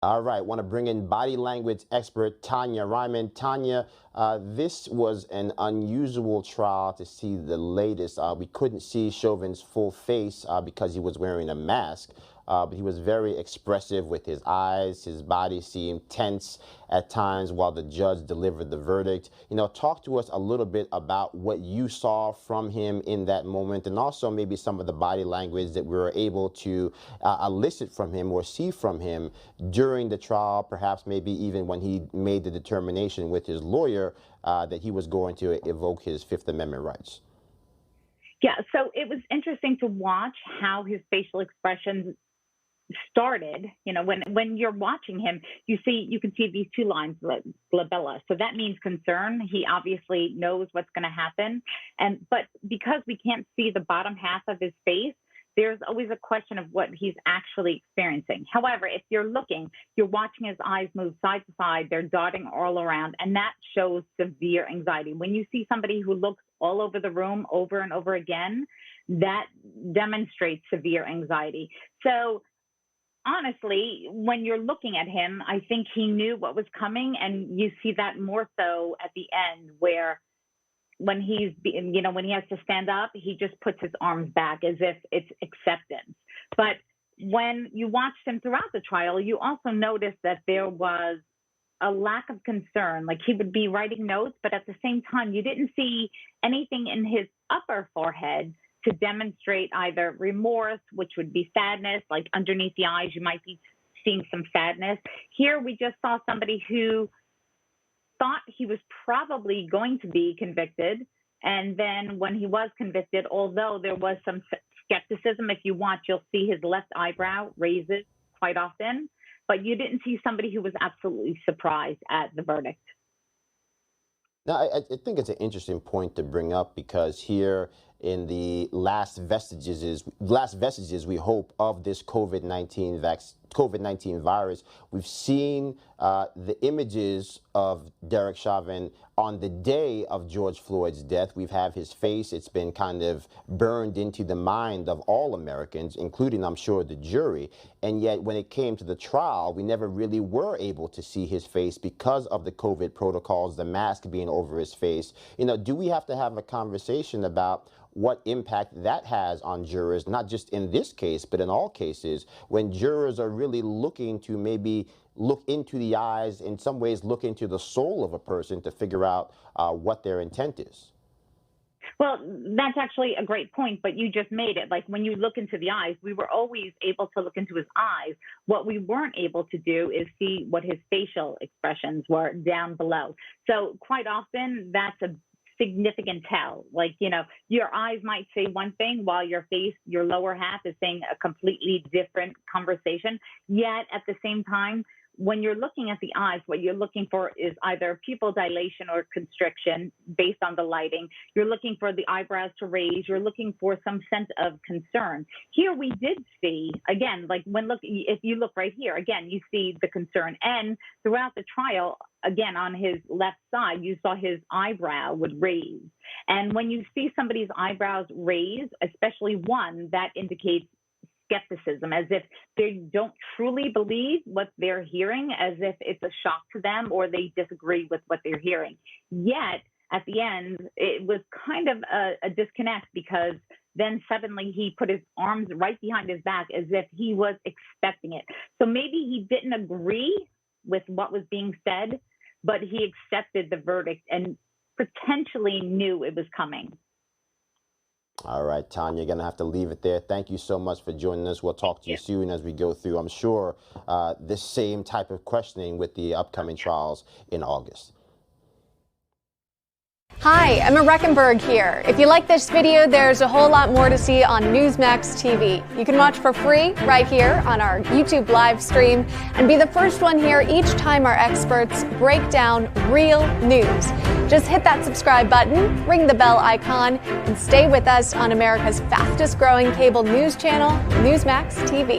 All right, want to bring in body language expert Tonya Reiman. Tonya, this was an unusual trial to see the latest. We couldn't see Chauvin's full face because he was wearing a mask, but he was very expressive with his eyes. His body seemed tense at times while the judge delivered the verdict. Talk to us a little bit about what you saw from him in that moment, and also maybe some of the body language that we were able to elicit from him or see from him during the trial, perhaps maybe even when he made the determination with his lawyer that he was going to evoke his Fifth Amendment rights. Yeah, so it was interesting to watch how his facial expressions started. When you're watching him, you can see these two lines, glabella. So that means concern. He obviously knows what's going to happen. But because we can't see the bottom half of his face, there's always a question of what he's actually experiencing. However, if you're watching his eyes move side to side, they're dotting all around, and that shows severe anxiety. When you see somebody who looks all over the room over and over again, that demonstrates severe anxiety. So honestly, when you're looking at him, I think he knew what was coming, and you see that more so at the end, where when he has to stand up, he just puts his arms back as if it's acceptance. But when you watched him throughout the trial, you also noticed that there was a lack of concern. Like, he would be writing notes, but at the same time, you didn't see anything in his upper forehead to demonstrate either remorse, which would be sadness, like underneath the eyes, you might be seeing some sadness. Here, we just saw somebody who thought he was probably going to be convicted. And then when he was convicted, although there was some skepticism, if you watch, you'll see his left eyebrow raises quite often, but you didn't see somebody who was absolutely surprised at the verdict. Now, I think it's an interesting point to bring up, because here in the last vestiges, we hope, of this COVID-19 virus, we've seen the images of Derek Chauvin on the day of George Floyd's death. We've had his face. It's been kind of burned into the mind of all Americans, including, I'm sure, the jury. And yet, when it came to the trial, we never really were able to see his face because of the COVID protocols, the mask being over his face. Do we have to have a conversation about what impact that has on jurors, not just in this case, but in all cases, when jurors are really looking to maybe look into the eyes, in some ways look into the soul of a person to figure out what their intent is? Well, that's actually a great point, but you just made it. Like, when you look into the eyes, we were always able to look into his eyes. What we weren't able to do is see what his facial expressions were down below. So quite often, that's a significant tell. Like, your eyes might say one thing while your face, your lower half, is saying a completely different conversation. Yet at the same time, when you're looking at the eyes, what you're looking for is either pupil dilation or constriction based on the lighting. You're looking for the eyebrows to raise. You're looking for some sense of concern. Here we did see, again, like if you look right here, again, you see the concern. And throughout the trial, again, on his left side, you saw his eyebrow would raise. And when you see somebody's eyebrows raise, especially one, that indicates skepticism, as if they don't truly believe what they're hearing, as if it's a shock to them or they disagree with what they're hearing. Yet at the end, it was kind of a disconnect, because then suddenly he put his arms right behind his back as if he was expecting it. So maybe he didn't agree with what was being said, but he accepted the verdict and potentially knew it was coming. All right, Tonya, you're going to have to leave it there. Thank you so much for joining us. We'll talk to you soon as we go through, I'm sure, this same type of questioning with the upcoming trials in August. Hi, Emma Reckenberg here. If you like this video, there's a whole lot more to see on Newsmax TV. You can watch for free right here on our YouTube live stream and be the first one here each time our experts break down real news. Just hit that subscribe button, ring the bell icon, and stay with us on America's fastest growing cable news channel, Newsmax TV.